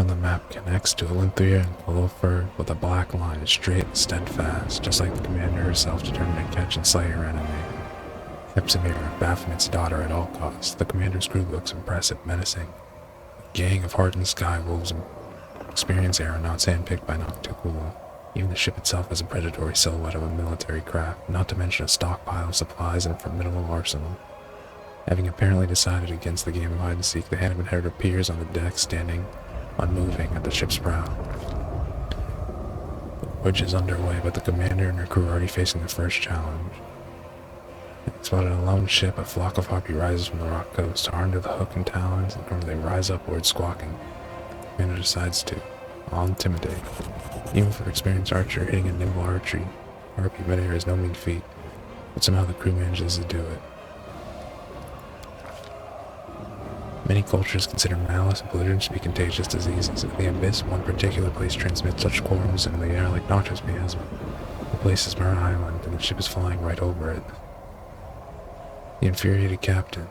from the map connects to Olympia and Colofer with a black line straight and steadfast, just like the commander herself determined to catch and slay her enemy. Epsimir, Baphomet's daughter at all costs, the commander's crew looks impressive, menacing. A gang of hardened sky wolves and experienced aeronauts handpicked by Nocticula. Even the ship itself has a predatory silhouette of a military craft, not to mention a stockpile of supplies and a formidable arsenal. Having apparently decided against the game of hide-and-seek, the Hand of Inheritor appears on the deck, standing unmoving at the ship's prow. The voyage is underway, but the commander and her crew are already facing their first challenge. Spotted a lone ship, a flock of harpy rises from the rock coast, armed to the hook and talons, and they rise upward, squawking. The commander decides to intimidate. Even for an experienced archer, hitting a nimble archery harpy midair is no mean feat, but somehow the crew manages to do it. Many cultures consider malice and belligerence to be contagious diseases. In the abyss, one particular place transmits such quorums in the air like noxious miasma. The place is Myrrh Island, and the ship is flying right over it. The infuriated captain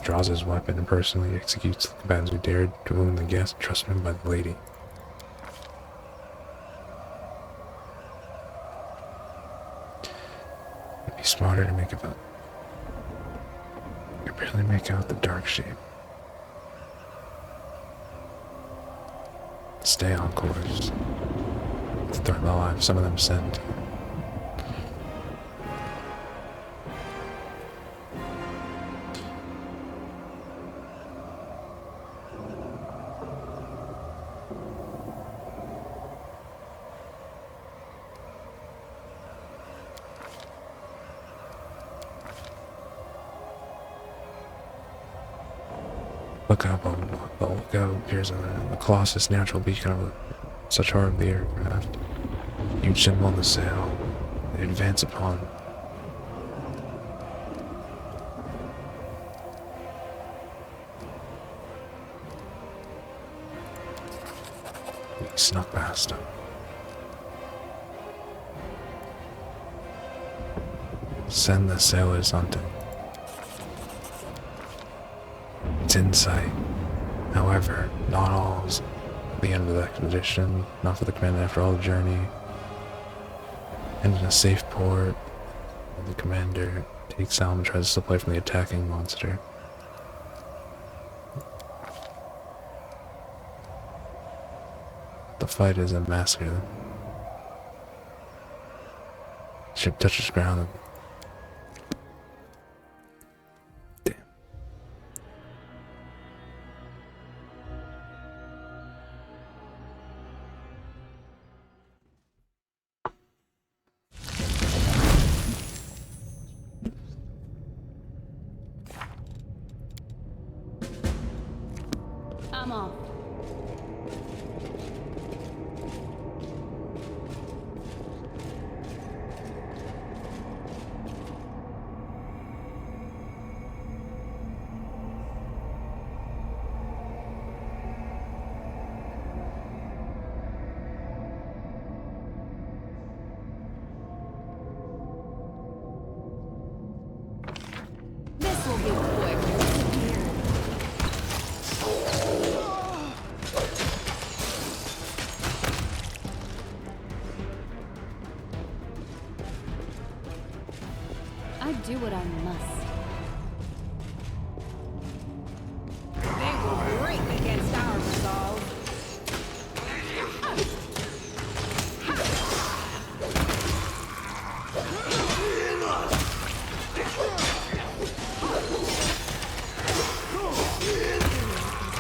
draws his weapon and personally executes the combatants who dared to wound the guest entrusted him by the lady. It'd be smarter to make about. I can barely make out the dark shape. Stay on course. Threaten the lives some of them sent. Lookout appears in the Colossus natural beacon of such hard the aircraft. Huge symbol on the sail. They advance upon. We snuck past them. Send the sailors hunting. It's in sight. However, not all is the end of the expedition, not for the commander after all the journey. And in a safe port, the commander takes Salm and tries to slip away from the attacking monster. The fight is a massacre. Ship touches ground. I'm off. This will be quick. I do what I must. They will break against our resolve.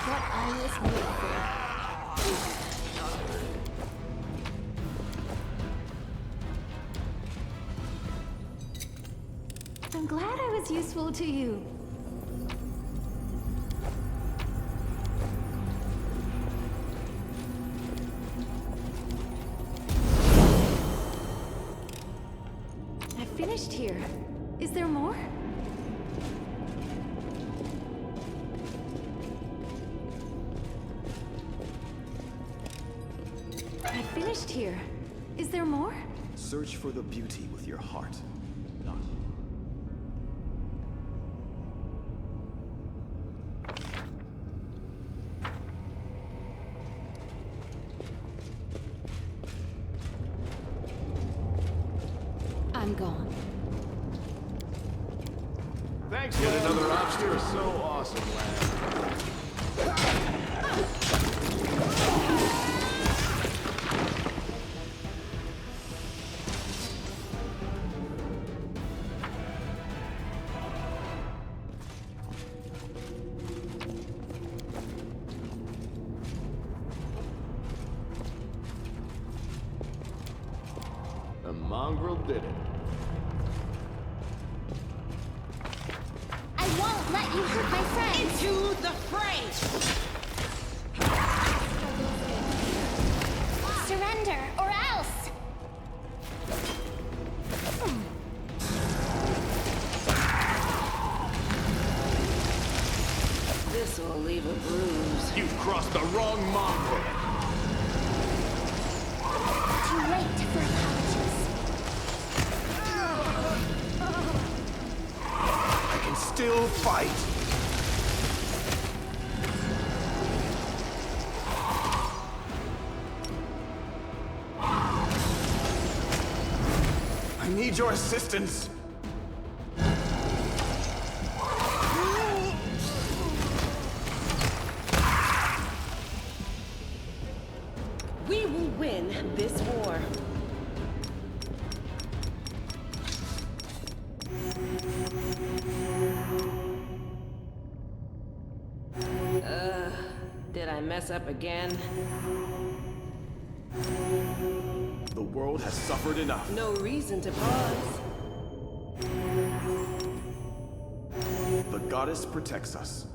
What I was made for. I'm glad I was useful to you. I finished here. Is there more? I finished here. Is there more? Search for the beauty with your heart, not. I'm gone. Thanks, yet another option. You're so awesome, lad. The mongrel did it. I won't let you hurt my friends! Into the fray! Surrender, or else! This will leave a bruise. You've crossed the wrong mongrel. Too late for apologies. I can still fight. I need your assistance. We will win this war. Did I mess up again? The world has suffered enough. No reason to pause. The goddess protects us.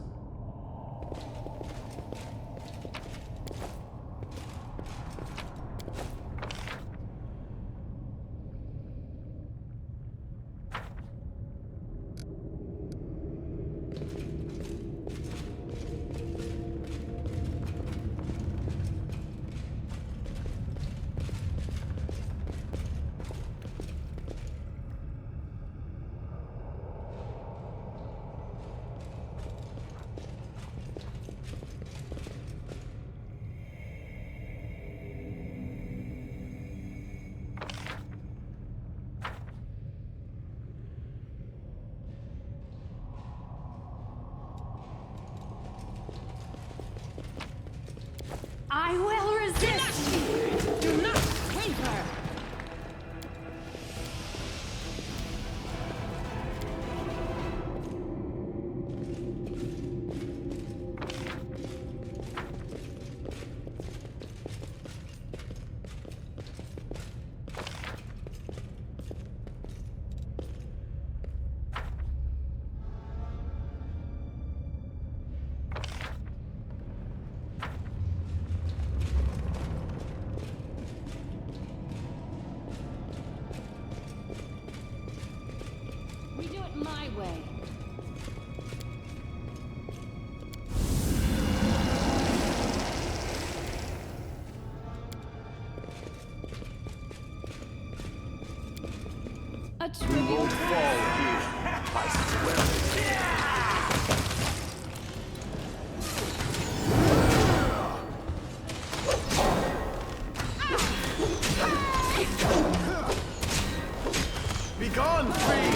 I will resist! Do not waver! We do it my way. A trivial Won't fall here. I swear. Be gone, free!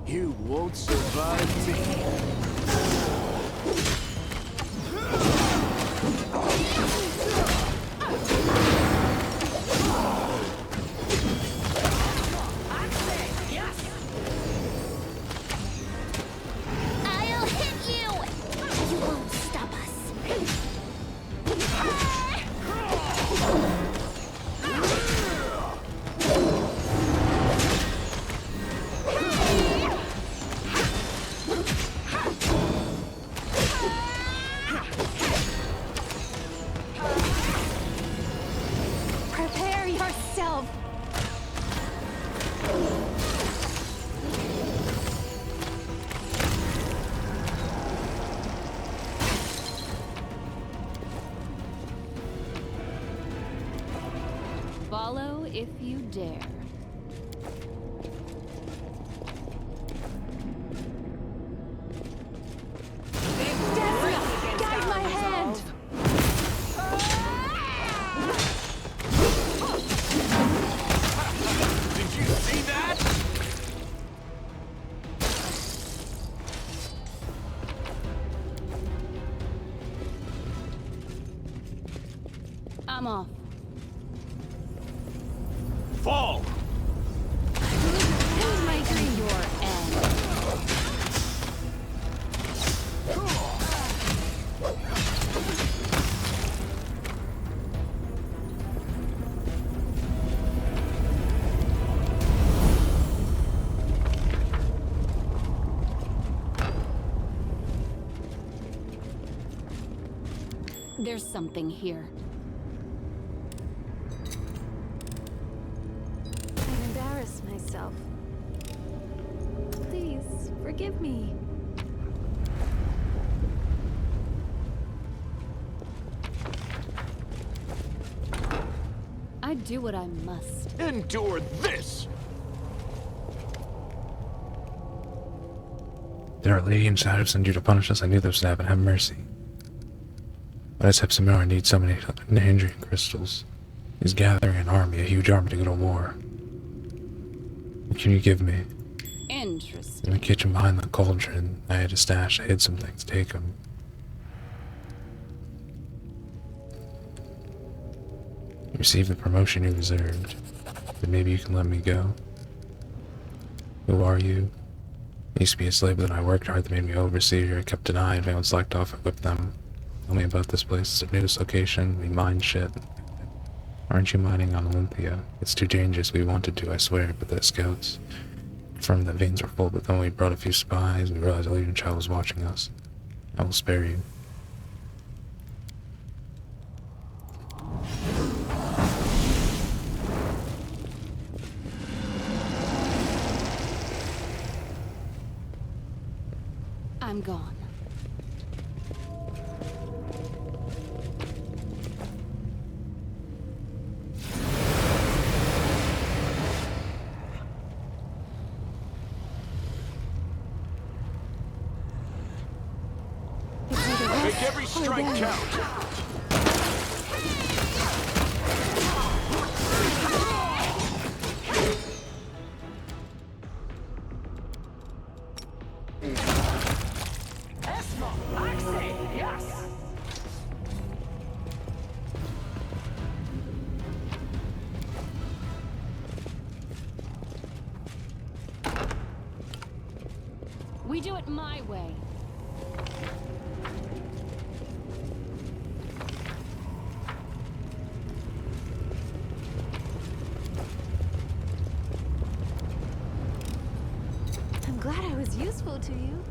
You won't survive me. I'll hit you! You won't stop us. if you dare. Guide my hand! Did you see that? I'm off. Fall! This might be your end. There's something here. I embarrassed myself. Please, forgive me. I do what I must. Endure this! There are lady inside of send you to punish us. I knew this would happen. Have mercy. But as Hepsimera needs so many hindering crystals. He's gathering an army, a huge army to go to war. What can you give me? Interesting. In the kitchen behind the cauldron, I had a stash. I hid some things. Take them. You received the promotion you deserved. But maybe you can let me go. Who are you? I used to be a slave, but then I worked hard. They made me overseer. I kept an eye. If anyone slacked off, I whipped them. Tell me about this place. It's a newest location. We mine shit. Aren't you mining on Olympia? It's too dangerous. We wanted to, I swear, but the scouts confirmed that veins were full, but then we brought a few spies. We realized a leading child was watching us. I will spare you. I'm gone. Make every strike count! We do it my way. I'm glad I was useful to you.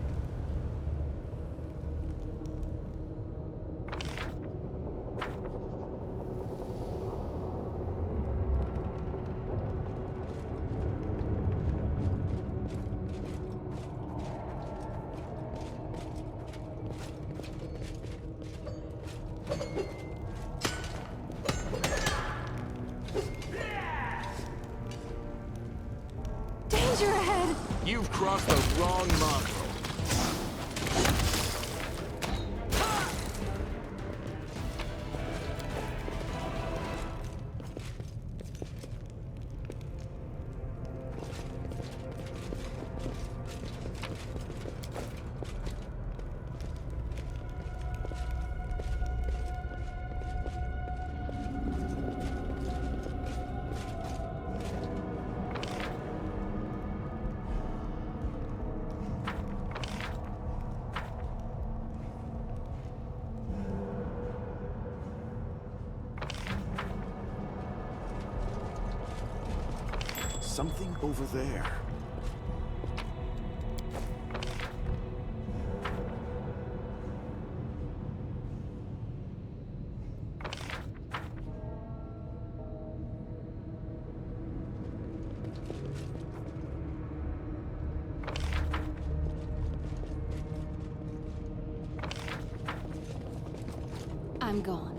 Danger ahead! You've crossed the wrong mongrel. Something over there. I'm gone.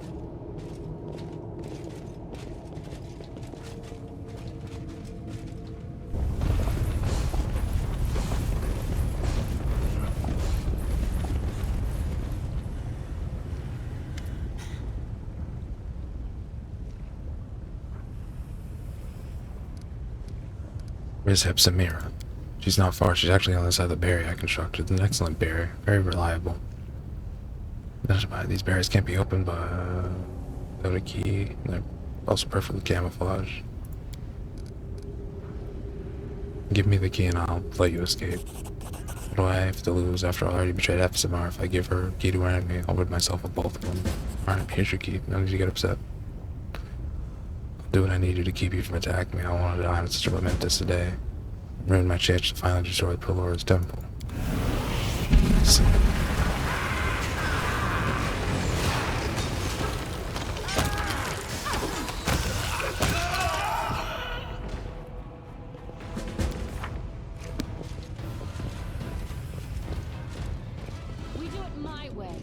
Where's Hepsamira? She's not far. She's actually on the side of the barrier I constructed. An excellent barrier. Very reliable. These barriers can't be opened by without a key. They're also perfectly camouflaged. Give me the key and I'll let you escape. What do I have to lose after I already betrayed Epsamar? If I give her key to her enemy, I'll rid myself of both of them. Alright, here's your key. No need to get upset. I'll do what I need to keep you from attacking me. I don't want to die on such a momentous day. Ruin my chance to finally destroy Pelor's temple. See. We do it my way.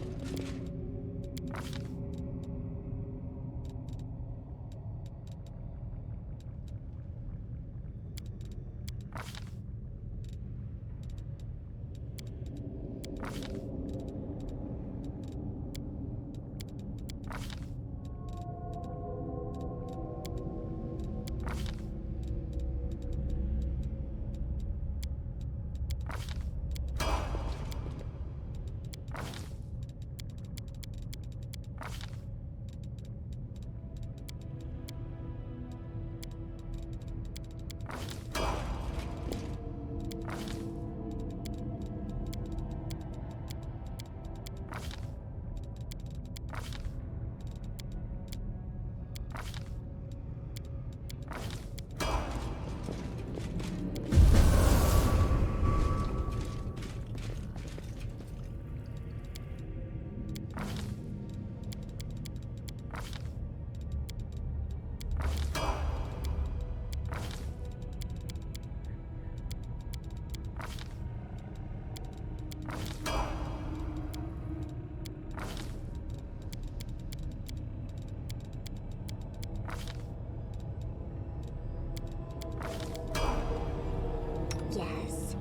Yes.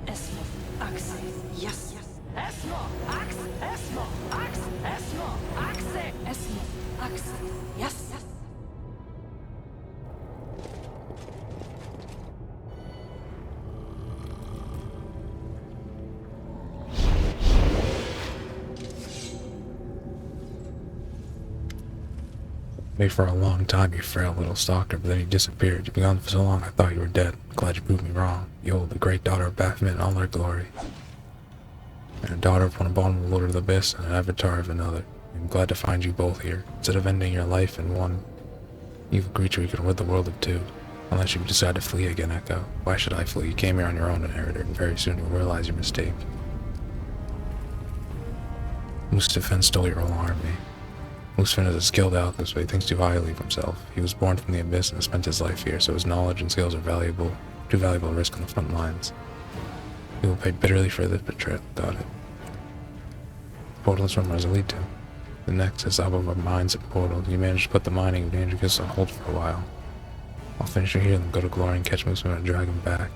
Esmo, Axe, yes. Esmo, Axe, Esmo, Axe, Esmo, Axe, Esmo, Axe, yes. Wait for a long time, you frail little stalker, but then you disappeared. You've been gone for so long, I thought you were dead. Glad you proved me wrong. Behold, the great daughter of Baphomet in all her glory. And a daughter of one born of the Lord of the Abyss, and an avatar of another. I'm glad to find you both here. Instead of ending your life in one evil creature, you can rid the world of two. Unless you decide to flee again, Echo. Why should I flee? You came here on your own, inheritor, and very soon you'll realize your mistake. Mustafen stole your whole army. Mustafen is a skilled alchemist, but he thinks too highly of himself. He was born from the Abyss and has spent his life here, so his knowledge and skills are valuable, too valuable to risk on the front lines. He will pay bitterly for this betrayal. Got it. Portal is from lead to. The next is up of our mines at Portal. You managed to put the mining of Danger Gifts on hold for a while. I'll finish it here, then go to Glory and catch Mustafen and drag him back.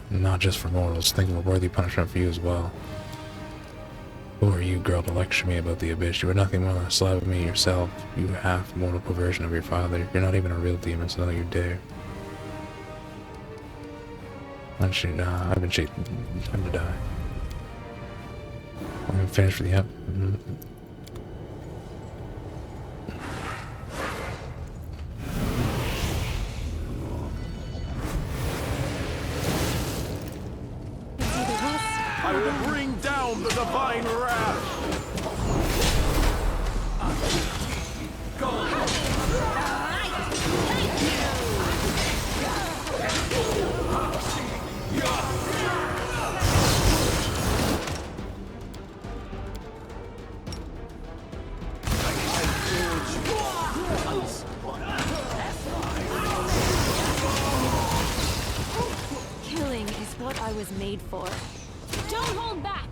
Not just for mortals, think of a worthy punishment for you as well. Who are you, girl, to lecture me about the Abyss? You were nothing more than a slab of me yourself. You half-mortal perversion of your father. You're not even a real demon, so don't you dare. I've been shaped. Time to die. I'm gonna finish for the up. I will bring down the divine wrath. Killing is what I was made for. Don't hold back!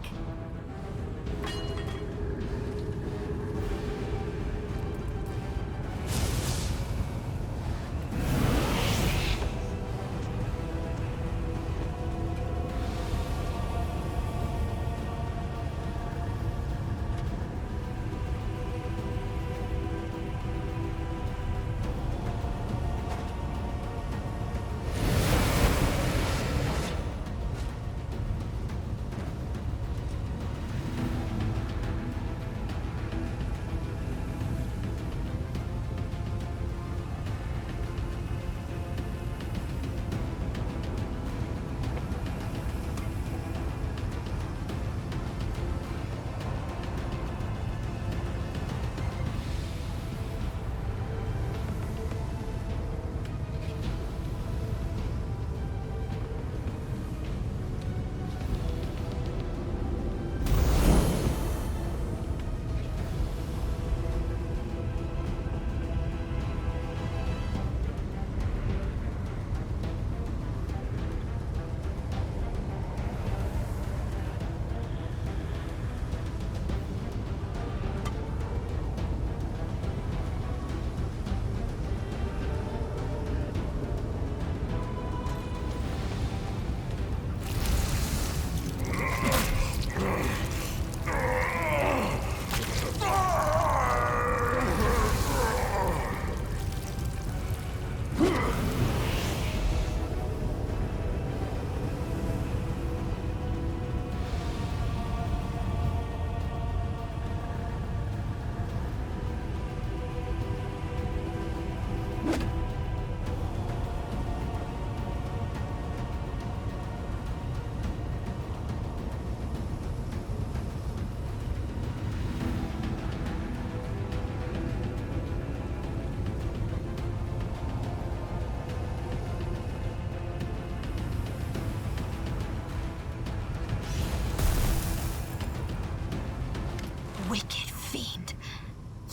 wicked fiend.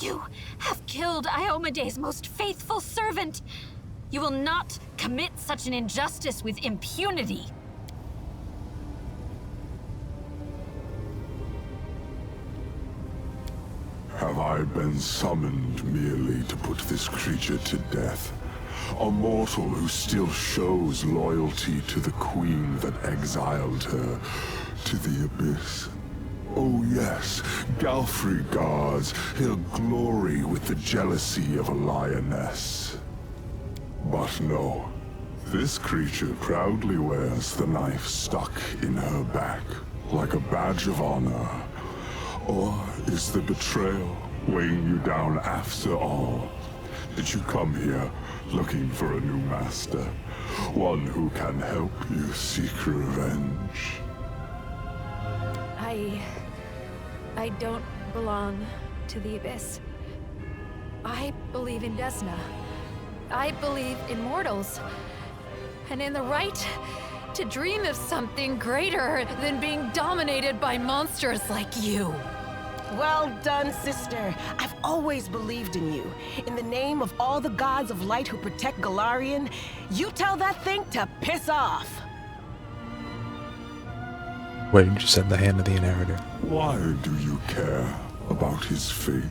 You have killed Iomede's most faithful servant. You will not commit such an injustice with impunity. Have I been summoned merely to put this creature to death? A mortal who still shows loyalty to the queen that exiled her to the abyss. Oh yes, Galfrey guards, he'll glory with the jealousy of a lioness. But no, this creature proudly wears the knife stuck in her back, like a badge of honor. Or is the betrayal weighing you down after all? Did you come here looking for a new master? One who can help you seek revenge? I don't belong to the Abyss. I believe in Desna. I believe in mortals. And in the right to dream of something greater than being dominated by monsters like you. Well done, sister. I've always believed in you. In the name of all the gods of light who protect Galarian, you tell that thing to piss off. Wait, you just said the hand of the inheritor. Why do you care about his fate?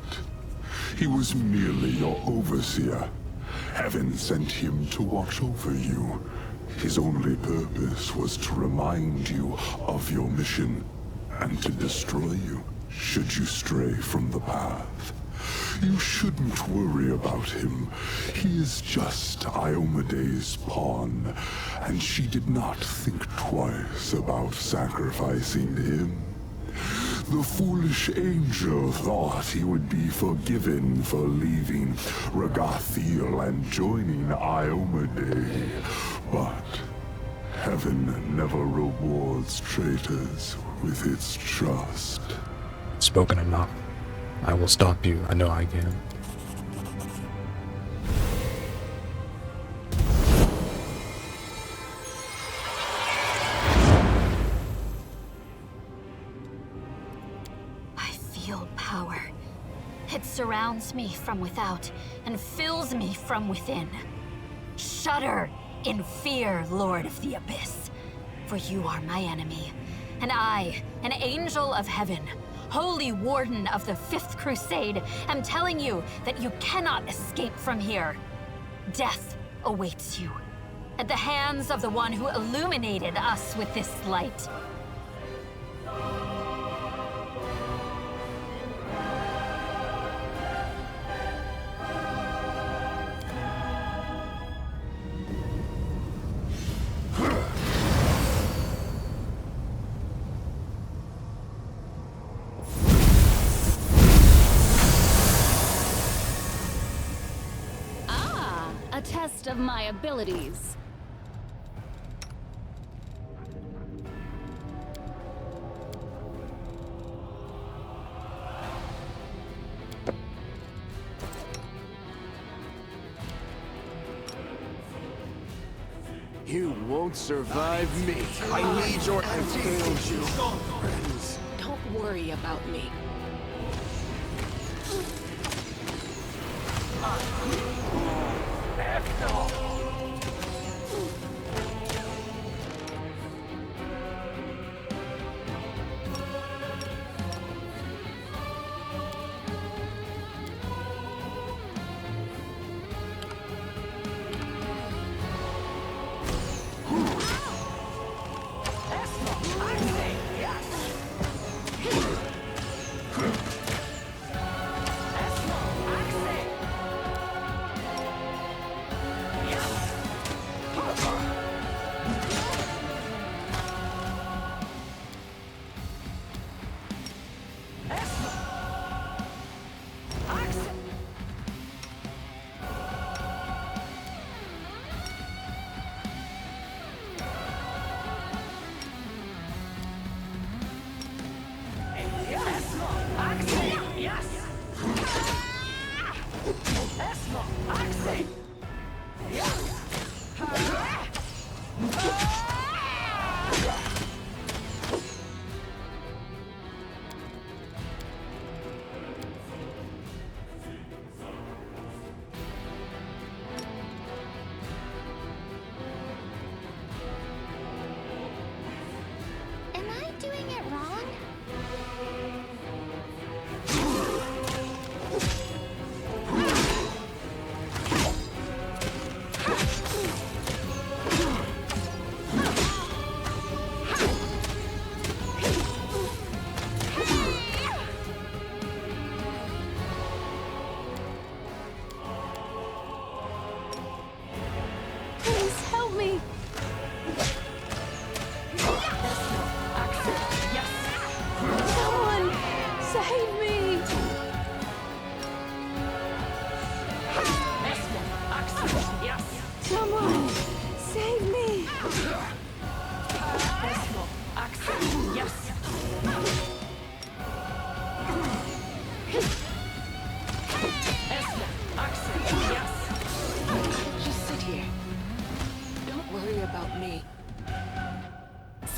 He was merely your overseer. Heaven sent him to watch over you. His only purpose was to remind you of your mission and to destroy you should you stray from the path. You shouldn't worry about him. He is just Iomede's pawn, and she did not think twice about sacrificing him. The foolish angel thought he would be forgiven for leaving Regathiel and joining Iomede, but heaven never rewards traitors with its trust. Spoken enough. I will stop you. I know I can. I feel power. It surrounds me from without and fills me from within. Shudder in fear, Lord of the Abyss, for you are my enemy, and I, an angel of heaven, Holy Warden of the Fifth Crusade, am telling you that you cannot escape from here. Death awaits you, at the hands of the one who illuminated us with this light. A test of my abilities. You won't survive me. I need your... I failed you. Friends. Don't worry about me.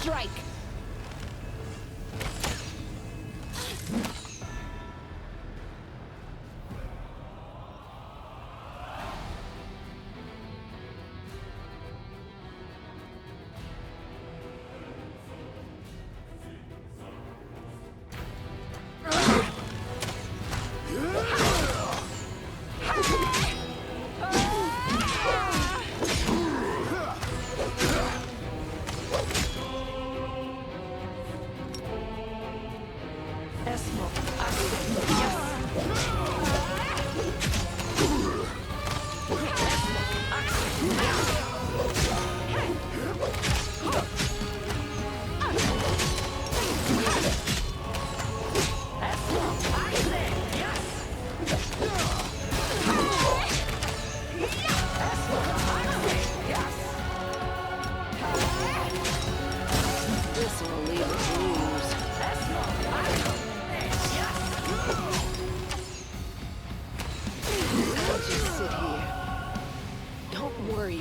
strike.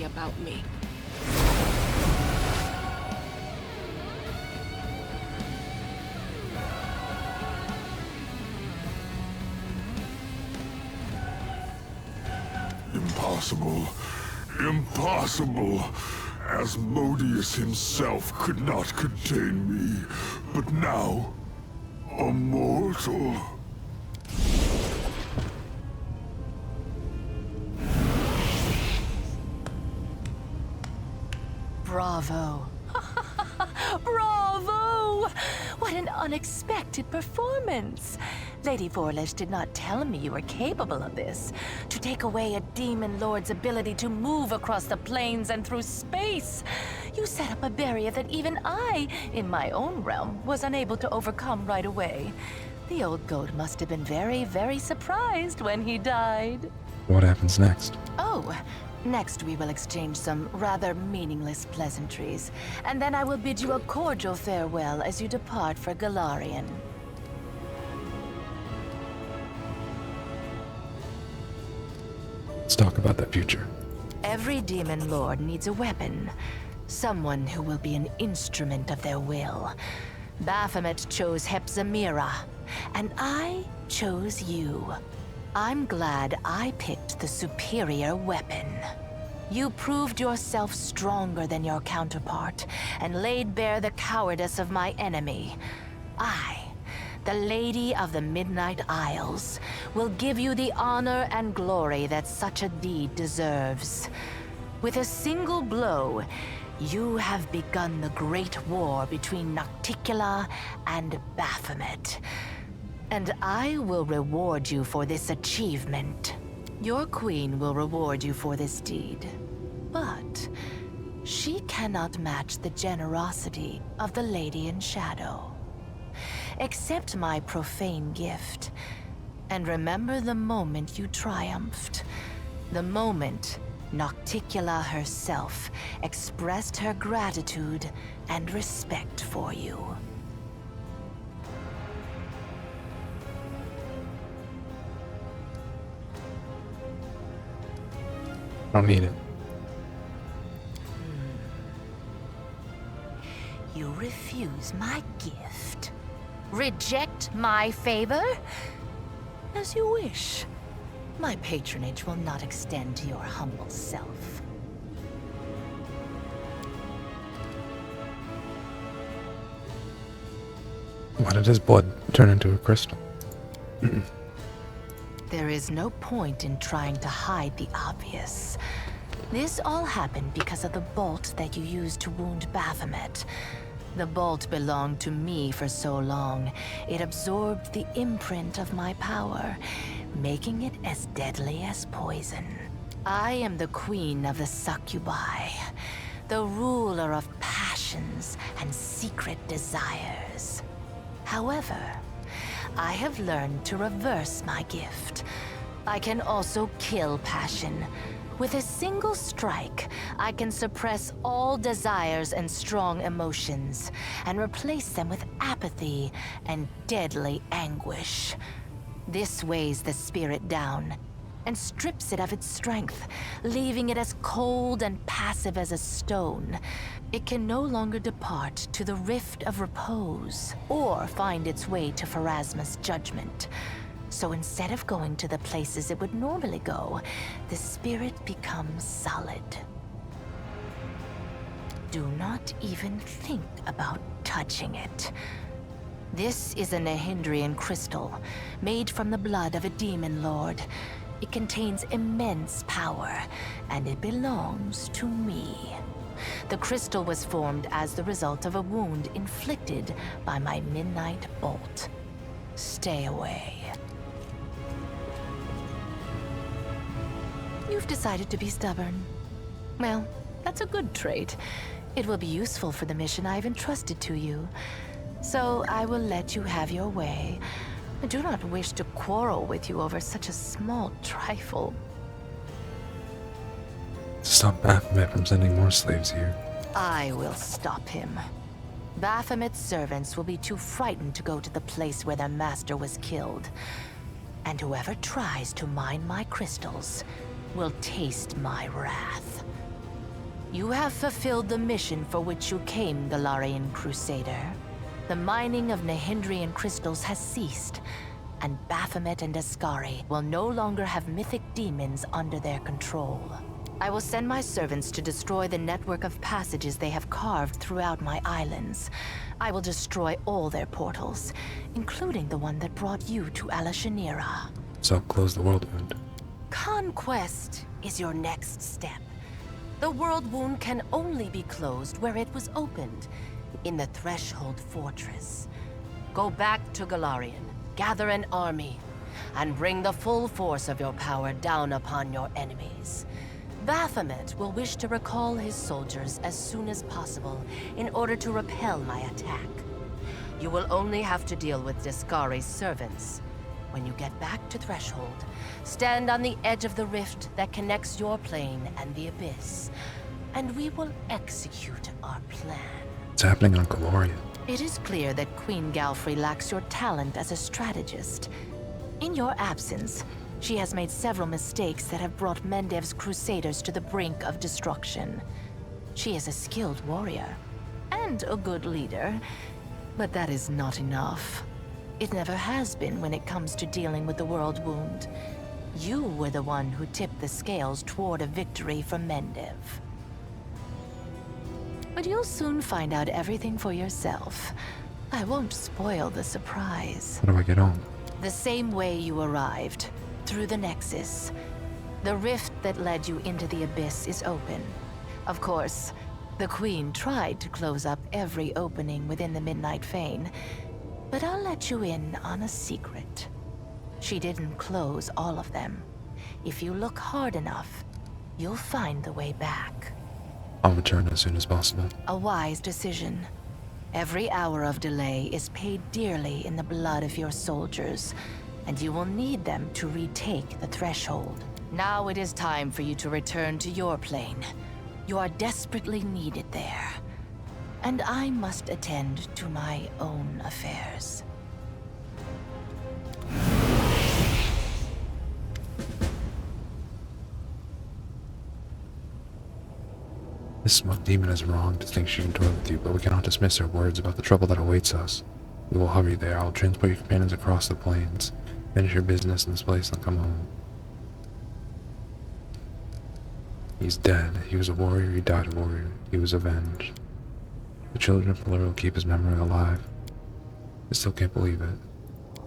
About me. Impossible. Impossible. Asmodeus himself could not contain me, but now, a mortal. Bravo. Bravo! What an unexpected performance. Lady Vorlish did not tell me you were capable of this. To take away a demon lord's ability to move across the plains and through space. You set up a barrier that even I, in my own realm, was unable to overcome right away. The old goat must have been very, very surprised when he died. What happens next? Oh, next we will exchange some rather meaningless pleasantries, and then I will bid you a cordial farewell as you depart for Golarion. Let's talk about the future. Every demon lord needs a weapon. Someone who will be an instrument of their will. Baphomet chose Hepzamira, and I chose you. I'm glad I picked the superior weapon. You proved yourself stronger than your counterpart, and laid bare the cowardice of my enemy. I, the Lady of the Midnight Isles, will give you the honor and glory that such a deed deserves. With a single blow, you have begun the great war between Nocticula and Baphomet. And I will reward you for this achievement. Your queen will reward you for this deed. But she cannot match the generosity of the Lady in Shadow. Accept my profane gift, and remember the moment you triumphed. The moment Nocticula herself expressed her gratitude and respect for you. I don't need it. You refuse my gift? Reject my favor? As you wish. My patronage will not extend to your humble self. Why did his blood turn into a crystal? There is no point in trying to hide the obvious. This all happened because of the bolt that you used to wound Baphomet. The bolt belonged to me for so long, it absorbed the imprint of my power, making it as deadly as poison. I am the queen of the succubi, the ruler of passions and secret desires. However, I have learned to reverse my gift. I can also kill passion. With a single strike, I can suppress all desires and strong emotions, and replace them with apathy and deadly anguish. This weighs the spirit down, and strips it of its strength, leaving it as cold and passive as a stone. It can no longer depart to the Rift of Repose, or find its way to Pharasma's judgment. So instead of going to the places it would normally go, the spirit becomes solid. Do not even think about touching it. This is a Nehindrian crystal, made from the blood of a demon lord. It contains immense power, and it belongs to me. The crystal was formed as the result of a wound inflicted by my midnight bolt. Stay away. You've decided to be stubborn. Well, that's a good trait. It will be useful for the mission I've entrusted to you. So I will let you have your way. I do not wish to quarrel with you over such a small trifle. Stop Baphomet from sending more slaves here. I will stop him. Baphomet's servants will be too frightened to go to the place where their master was killed. And whoever tries to mine my crystals will taste my wrath. You have fulfilled the mission for which you came, Galarian Crusader. The mining of Nehindrian crystals has ceased, and Baphomet and Ascari will no longer have mythic demons under their control. I will send my servants to destroy the network of passages they have carved throughout my islands. I will destroy all their portals, including the one that brought you to Alashanira. So close the world wound. Conquest is your next step. The world wound can only be closed where it was opened, in the Threshold Fortress. Go back to Galarian, gather an army, and bring the full force of your power down upon your enemies. Baphomet will wish to recall his soldiers as soon as possible in order to repel my attack. You will only have to deal with Discari's servants. When you get back to Threshold, stand on the edge of the rift that connects your plane and the Abyss, and we will execute our plan. What's happening on Galorian? It is clear that Queen Galfrey lacks your talent as a strategist. In your absence, she has made several mistakes that have brought Mendev's crusaders to the brink of destruction. She is a skilled warrior, and a good leader, but that is not enough. It never has been when it comes to dealing with the world wound. You were the one who tipped the scales toward a victory for Mendev. But you'll soon find out everything for yourself. I won't spoil the surprise. How do I get on? The same way you arrived, through the Nexus. The rift that led you into the Abyss is open. Of course, the Queen tried to close up every opening within the Midnight Fane, but I'll let you in on a secret. She didn't close all of them. If you look hard enough, you'll find the way back. I'll return as soon as possible. A wise decision. Every hour of delay is paid dearly in the blood of your soldiers, and you will need them to retake the threshold. Now it is time for you to return to your plane. You are desperately needed there, and I must attend to my own affairs. This smug demon is wrong to think she can toy with you, but we cannot dismiss her words about the trouble that awaits us. We will hurry there. I will transport your companions across the plains. Finish your business in this place and come home. He's dead. He was a warrior. He died a warrior. He was avenged. The children of Pelor will keep his memory alive. I still can't believe it.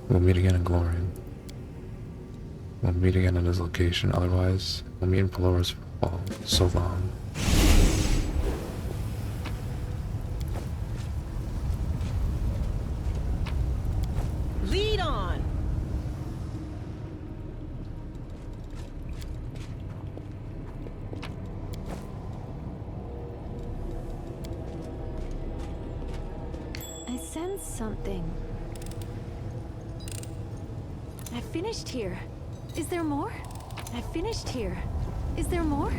We'll meet again in Glorian. We'll meet again at his location. Otherwise, we'll meet in Pelor's fall. So long. Lead on! I sense something. I finished here. Is there more? I finished here. Is there more?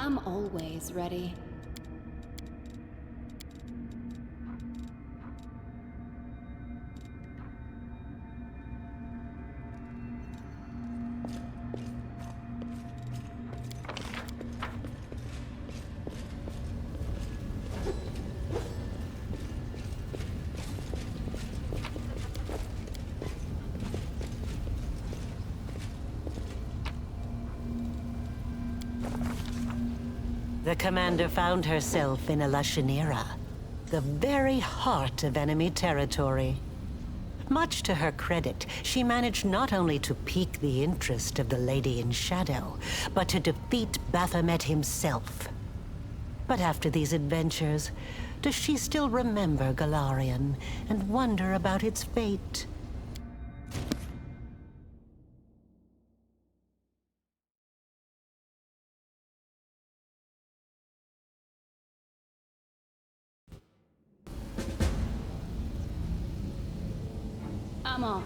I'm always ready. The commander found herself in a Lashanira, the very heart of enemy territory. Much to her credit, she managed not only to pique the interest of the Lady in Shadow, but to defeat Baphomet himself. But after these adventures, does she still remember Golarion and wonder about its fate? I'm off.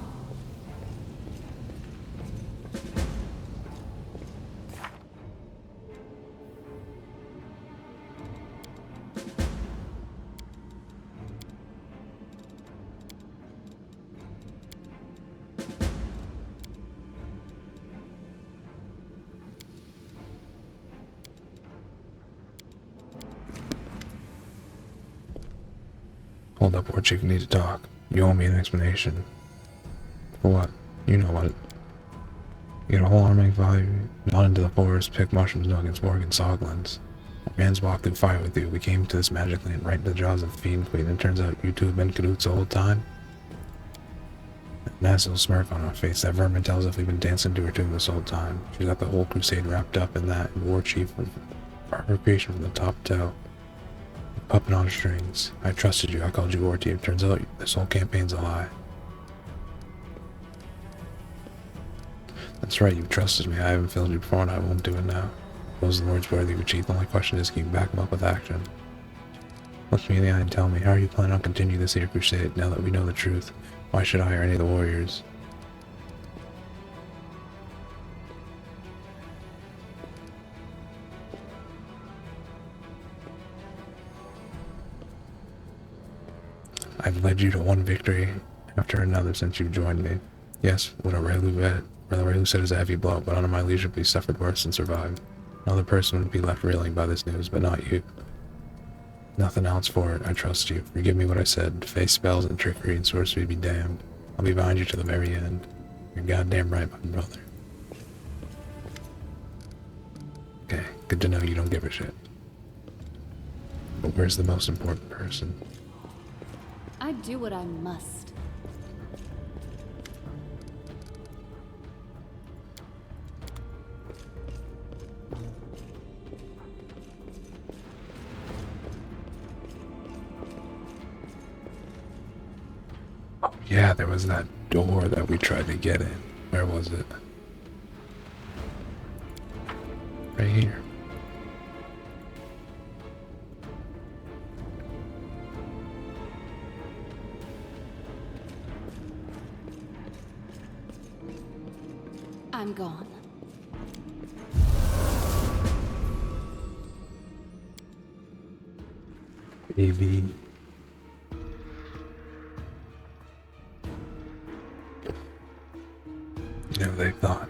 Hold up, War Chief, we need to talk. You owe me an explanation. For what? You know what. You get a whole army value, not into the forest, pick mushrooms, nuggets, Morgan Soglins. Our man's walked through fire with you. We came to this magic land right into the jaws of the Fiend Queen, and it turns out you two have been cahoots the whole time. That little smirk on her face, that vermin tells us we've been dancing to her tune this whole time. She's got the whole crusade wrapped up in that, and War Chief, her creation from the top to toe. Puppet on strings. I trusted you, I called you War Chief. Turns out this whole campaign's a lie. That's right, you've trusted me. I haven't failed you before and I won't do it now. Those are the words worthy of a chief. The only question is, can you back them up with action? Look me in the eye and tell me, how are you planning on continuing this here crusade now that we know the truth? Why should I or any of the warriors? I've led you to one victory after another since you joined me. Yes, what a Relu said is a heavy blow, but under my leadership we suffered worse and survived. Another person would be left reeling by this news, but not you. Nothing else for it, I trust you. Forgive me what I said. Face spells and trickery and sorcery be damned. I'll be behind you to the very end. You're goddamn right, my brother. Okay, good to know you don't give a shit. But where's the most important person? I do what I must. Oh yeah, there was that door that we tried to get in. Where was it? Right here. I'm gone. AV. You know, they thought